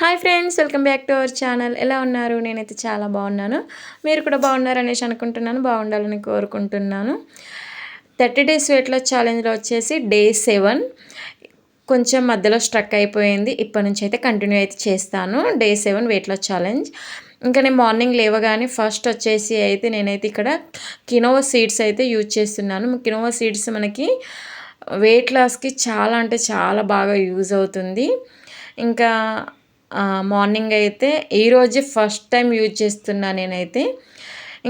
Hi friends, welcome back to our channel. ఎలా ఉన్నారు? నేనైతే చాలా బాగున్నాను. మీరు కూడా బాగున్నారనేసి అనుకుంటున్నాను. బాగుండాలని కోరుకుంటున్నాను. 30 డేస్ వెయిట్ లాస్ ఛాలెంజ్లో వచ్చేసి డే 7 కొంచెం మధ్యలో స్ట్రక్ అయిపోయింది. ఇప్పటి నుంచి అయితే కంటిన్యూ అయితే చేస్తాను. Day 7 weight loss challenge. ఇంకా నేను మార్నింగ్ లేవగానే ఫస్ట్ వచ్చేసి అయితే నేనైతే ఇక్కడ కినోవా సీడ్స్ అయితే యూజ్ చేస్తున్నాను. కినోవా సీడ్స్ మనకి వెయిట్ లాస్కి చాలా అంటే చాలా బాగా యూజ్ అవుతుంది. ఇంకా మార్నింగ్ అయితే ఈరోజే ఫస్ట్ టైం యూజ్ చేస్తున్నా నేనైతే.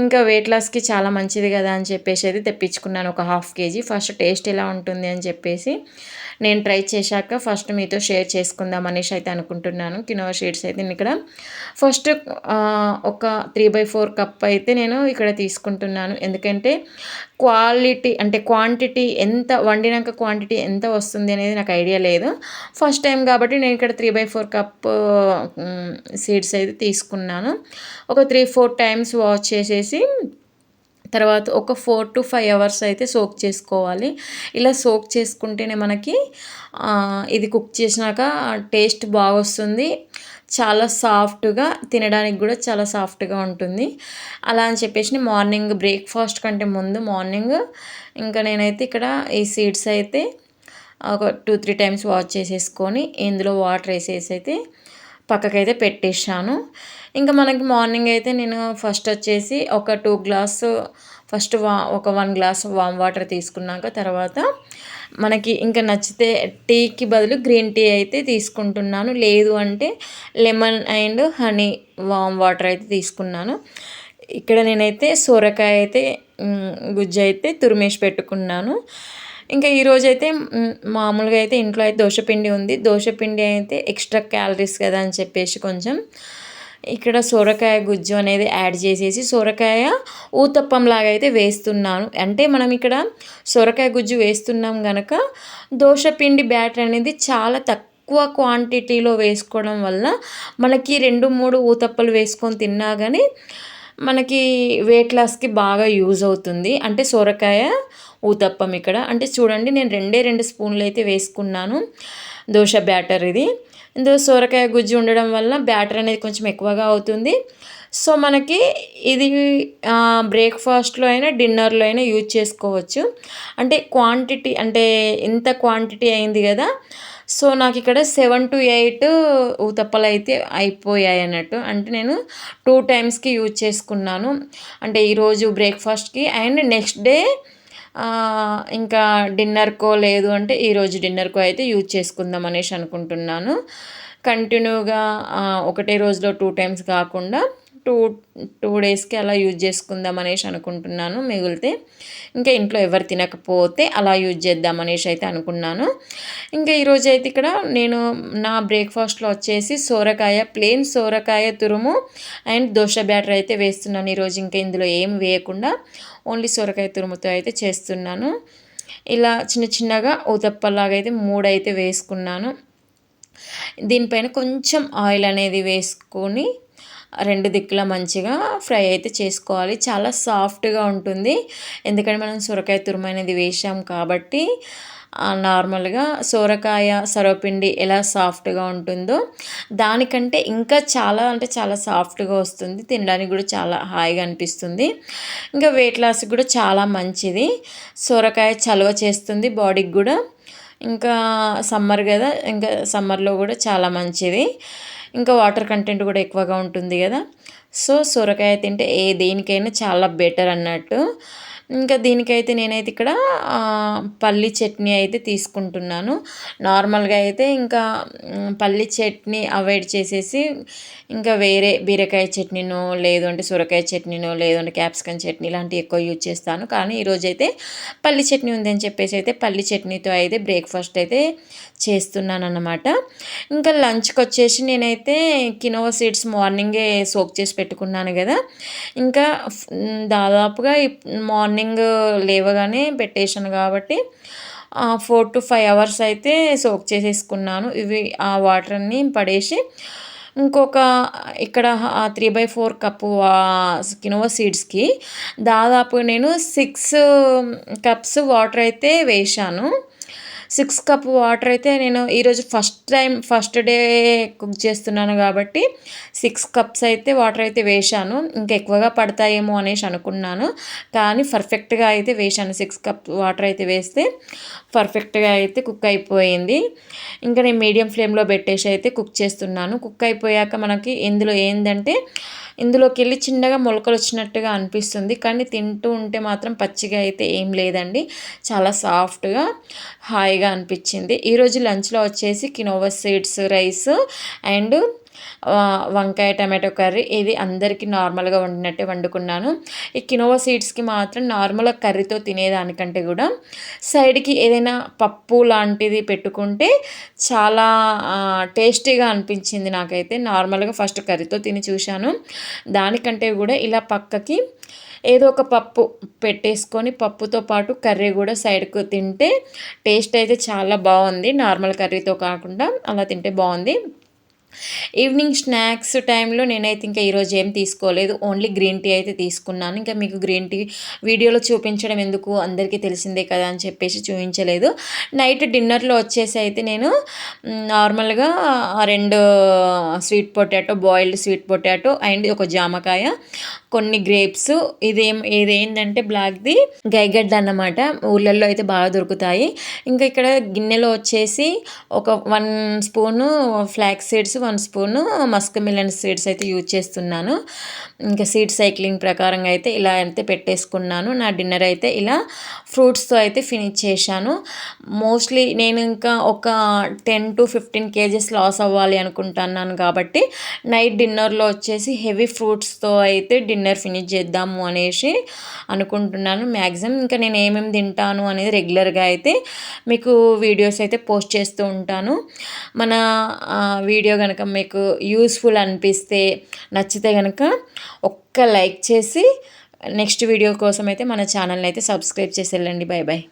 ఇంకా వెయిట్ లాస్కి చాలా మంచిది కదా అని చెప్పేసి అయితే తెప్పించుకున్నాను ఒక 1/2 kg. ఫస్ట్ టేస్ట్ ఎలా ఉంటుంది అని చెప్పేసి నేను ట్రై చేశాక ఫస్ట్ మీతో షేర్ చేసుకుందాం అనేసి అయితే అనుకుంటున్నాను. కినోవా సీడ్స్ అయితే నేను ఇక్కడ ఫస్ట్ ఒక 3/4 కప్ అయితే నేను ఇక్కడ తీసుకుంటున్నాను. ఎందుకంటే క్వాంటిటీ ఎంత వండినాక క్వాంటిటీ ఎంత వస్తుంది అనేది నాకు ఐడియా లేదు. ఫస్ట్ టైం కాబట్టి నేను ఇక్కడ 3/4 కప్ సీడ్స్ అయితే తీసుకున్నాను. ఒక 3-4 టైమ్స్ వాష్ చేసేసి తర్వాత ఒక 4 to 5 అవర్స్ అయితే సోక్ చేసుకోవాలి. ఇలా సోక్ చేసుకుంటేనే మనకి ఇది కుక్ చేసినాక టేస్ట్ బాగా వస్తుంది. చాలా సాఫ్ట్గా తినడానికి కూడా చాలా సాఫ్ట్గా ఉంటుంది. అలా అని చెప్పేసి మార్నింగ్ బ్రేక్ఫాస్ట్ కంటే ముందు మార్నింగ్ ఇంకా నేనైతే ఇక్కడ ఈ సీడ్స్ అయితే ఒక 2-3 టైమ్స్ వాష్ చేసేసుకొని ఇందులో వాటర్ వేసేసి అయితే పక్కకైతే పెట్టేశాను. ఇంకా మనకి మార్నింగ్ అయితే నేను ఫస్ట్ వచ్చేసి ఒక 2 గ్లాస్ ఫస్ట్ ఒక 1 గ్లాస్ వామ్ వాటర్ తీసుకున్నాక తర్వాత మనకి ఇంకా నచ్చితే టీకి బదులు గ్రీన్ టీ అయితే తీసుకుంటున్నాను. లేదు అంటే lemon and honey warm water అయితే తీసుకున్నాను. ఇక్కడ నేనైతే సొరకాయ అయితే గుజ్జు అయితే తురిమేసి పెట్టుకున్నాను. ఇంకా ఈరోజైతే మామూలుగా అయితే ఇంట్లో అయితే దోశపిండి ఉంది. దోశపిండి అయితే ఎక్స్ట్రా క్యాలరీస్ కదా అని చెప్పేసి కొంచెం ఇక్కడ సొరకాయ గుజ్జు అనేది యాడ్ చేసేసి సొరకాయ ఊతప్పం లాగా అయితే వేస్తున్నాను. అంటే మనం ఇక్కడ సొరకాయ గుజ్జు వేస్తున్నాం కనుక దోశపిండి బ్యాటర్ అనేది చాలా తక్కువ క్వాంటిటీలో వేసుకోవడం వల్ల మనకి 2-3 ఊతప్పలు వేసుకొని తిన్నా కానీ మనకి వెయిట్ లాస్కి బాగా యూజ్ అవుతుంది. అంటే సొరకాయ ఊతప్పం ఇక్కడ అంటే చూడండి నేను 2 స్పూన్లు అయితే వేసుకున్నాను దోశ బ్యాటర్. ఇది ఇందులో సొరకాయ గుజ్జు ఉండడం వల్ల బ్యాటర్ అనేది కొంచెం ఎక్కువగా అవుతుంది. సో మనకి ఇది బ్రేక్ఫాస్ట్లో అయినా డిన్నర్లో అయినా యూజ్ చేసుకోవచ్చు. అంటే క్వాంటిటీ అంటే ఇంత క్వాంటిటీ అయింది కదా. సో నాకు ఇక్కడ 7 to 8 ఊతప్పలు అయితే అయిపోయాయి అన్నట్టు. అంటే నేను 2 టైమ్స్కి యూజ్ చేసుకున్నాను. అంటే ఈరోజు బ్రేక్ఫాస్ట్కి అండ్ నెక్స్ట్ డే ఇంకా డిన్నర్కో లేదు అంటే ఈరోజు డిన్నర్కో అయితే యూజ్ చేసుకుందాం అనేసి అనుకుంటున్నాను. కంటిన్యూగా ఒకటే రోజులో 2 టైమ్స్ కాకుండా 2 డేస్కి అలా యూజ్ చేసుకుందాం అనేసి అనుకుంటున్నాను. మిగిలితే ఇంకా ఇంట్లో ఎవరు తినకపోతే అలా యూజ్ చేద్దాం అనేసి అయితే అనుకున్నాను. ఇంకా ఈరోజు అయితే ఇక్కడ నేను నా బ్రేక్ఫాస్ట్లో వచ్చేసి ప్లెయిన్ సొరకాయ తురుము అండ్ దోశ బ్యాటర్ అయితే వేస్తున్నాను ఈరోజు. ఇంకా ఇందులో ఏం వేయకుండా ఓన్లీ సొరకాయ తురుముతో అయితే చేస్తున్నాను. ఇలా చిన్న చిన్నగా ఊతప్పలాగా అయితే 3 అయితే వేసుకున్నాను. దీనిపైన కొంచెం ఆయిల్ అనేది వేసుకొని 2 దిక్కులా మంచిగా ఫ్రై అయితే చేసుకోవాలి. చాలా సాఫ్ట్గా ఉంటుంది. ఎందుకంటే మనం సొరకాయ తురుము అనేది వేసాం కాబట్టి నార్మల్గా సొరకాయ సర్వపిండి ఎలా సాఫ్ట్గా ఉంటుందో దానికంటే ఇంకా చాలా అంటే చాలా సాఫ్ట్గా వస్తుంది. తినడానికి కూడా చాలా హాయిగా అనిపిస్తుంది. ఇంకా వెయిట్ లాస్కి కూడా చాలా మంచిది. సొరకాయ చలువ చేస్తుంది బాడీకి కూడా. ఇంకా సమ్మర్ కదా, ఇంకా సమ్మర్లో కూడా చాలా మంచిది. ఇంకా వాటర్ కంటెంట్ కూడా ఎక్కువగా ఉంటుంది కదా. సో సొరకాయ తింటే దేనికైనా చాలా బెటర్ అన్నట్టు. ఇంకా దీనికైతే నేనైతే ఇక్కడ పల్లి చట్నీ అయితే తీసుకుంటున్నాను. నార్మల్గా అయితే ఇంకా పల్లి చట్నీ అవాయిడ్ చేసేసి ఇంకా వేరే బీరకాయ చట్నీనో లేదు అంటే సొరకాయ చట్నీనో లేదు అంటే క్యాప్సికమ్ చట్నీ ఇలాంటివి ఎక్కువ యూజ్ చేస్తాను. కానీ ఈరోజైతే పల్లి చట్నీ ఉందని చెప్పేసి అయితే పల్లి చట్నీతో అయితే బ్రేక్ఫాస్ట్ అయితే చేస్తున్నాను అన్నమాట. ఇంకా లంచ్కి వచ్చేసి నేనైతే కినోవా సీడ్స్ మార్నింగే సోక్ చేసి పెట్టుకున్నాను కదా. ఇంకా దాదాపుగా మార్నింగ్ లేవగానే పెట్టేశాను కాబట్టి 4 to 5 అవర్స్ అయితే సోక్ చేసేసుకున్నాను. ఇవి ఆ వాటర్ని పడేసి ఇంకొక ఇక్కడ 3/4 కప్పు కినోవా సీడ్స్కి దాదాపు నేను 6 కప్స్ వాటర్ అయితే వేశాను. 6 కప్ వాటర్ అయితే నేను ఈరోజు ఫస్ట్ డే కుక్ చేస్తున్నాను కాబట్టి 6 కప్స్ అయితే వాటర్ అయితే వేశాను. ఇంకా ఎక్కువగా పడతాయేమో అనేసి అనుకున్నాను, కానీ పర్ఫెక్ట్గా అయితే వేశాను. 6 కప్ వాటర్ అయితే వేస్తే పర్ఫెక్ట్గా అయితే కుక్ అయిపోయింది. ఇంకా నేను మీడియం ఫ్లేమ్లో పెట్టేసి అయితే కుక్ చేస్తున్నాను. కుక్ అయిపోయాక మనకి ఇందులో ఏంటంటే ఇందులోకి వెళ్ళి చిన్నగా మొలకలు వచ్చినట్టుగా అనిపిస్తుంది, కానీ తింటూ ఉంటే మాత్రం పచ్చిగా అయితే ఏం లేదండి, చాలా సాఫ్ట్గా హాయిగా అనిపించింది. ఈరోజు లంచ్లో వచ్చేసి కినోవా సీడ్స్ రైస్ అండ్ వంకాయ టమాటో కర్రీ. ఇది అందరికీ నార్మల్గా వండినట్టే వండుకున్నాను. ఈ కినోవా సీడ్స్కి మాత్రం నార్మల్గా కర్రీతో తినేదానికంటే కూడా సైడ్కి ఏదైనా పప్పు లాంటిది పెట్టుకుంటే చాలా టేస్టీగా అనిపించింది నాకైతే. నార్మల్గా ఫస్ట్ కర్రీతో తిని చూశాను, దానికంటే కూడా ఇలా పక్కకి ఏదో ఒక పప్పు పెట్టేసుకొని పప్పుతో పాటు కర్రీ కూడా సైడ్కు తింటే టేస్ట్ అయితే చాలా బాగుంది. నార్మల్ కర్రీతో కాకుండా అలా తింటే బాగుంది. ఈవినింగ్ స్నాక్స్ టైంలో నేనైతే ఇంకా ఈరోజు ఏం తీసుకోలేదు, ఓన్లీ గ్రీన్ టీ అయితే తీసుకున్నాను. ఇంకా మీకు గ్రీన్ టీ వీడియోలో చూపించడం ఎందుకు, అందరికీ తెలిసిందే కదా అని చెప్పేసి చూపించలేదు. నైట్ డిన్నర్లో వచ్చేసి అయితే నేను నార్మల్గా 2 sweet potato, boiled sweet potato and ఒక జామకాయ, కొన్ని గ్రేప్స్, ఇదేంటంటే బ్లాక్ది గైగడ్డ అన్నమాట, ఊళ్ళల్లో అయితే బాగా దొరుకుతాయి. ఇంకా ఇక్కడ గిన్నెలో వచ్చేసి ఒక 1 spoon flax seeds, 1 spoon Musk melon seeds అయితే యూజ్ చేస్తున్నాను. ఇంకా సీడ్ సైక్లింగ్ ప్రకారంగా అయితే ఇలా అయితే పెట్టేసుకున్నాను. నా డిన్నర్ అయితే ఇలా ఫ్రూట్స్తో అయితే ఫినిష్ చేశాను. మోస్ట్లీ నేను ఇంకా ఒక 10 to 15 kgs లాస్ అవ్వాలి అనుకుంటున్నాను కాబట్టి నైట్ డిన్నర్లో వచ్చేసి హెవీ ఫ్రూట్స్తో అయితే డిన్నర్ ఫినిష్ చేద్దాము అనేసి అనుకుంటున్నాను. మ్యాక్సిమం ఇంకా నేను ఏమేమి తింటాను అనేది రెగ్యులర్గా అయితే మీకు వీడియోస్ అయితే పోస్ట్ చేస్తూ ఉంటాను. మన వీడియో కనుక మీకు యూస్ఫుల్ అనిపిస్తే, నచ్చితే కనుక ఒక్క లైక్ చేసి నెక్స్ట్ వీడియో కోసం అయితే మన ఛానల్ని అయితే సబ్స్క్రైబ్ చేసి వెళ్ళండి. Bye bye.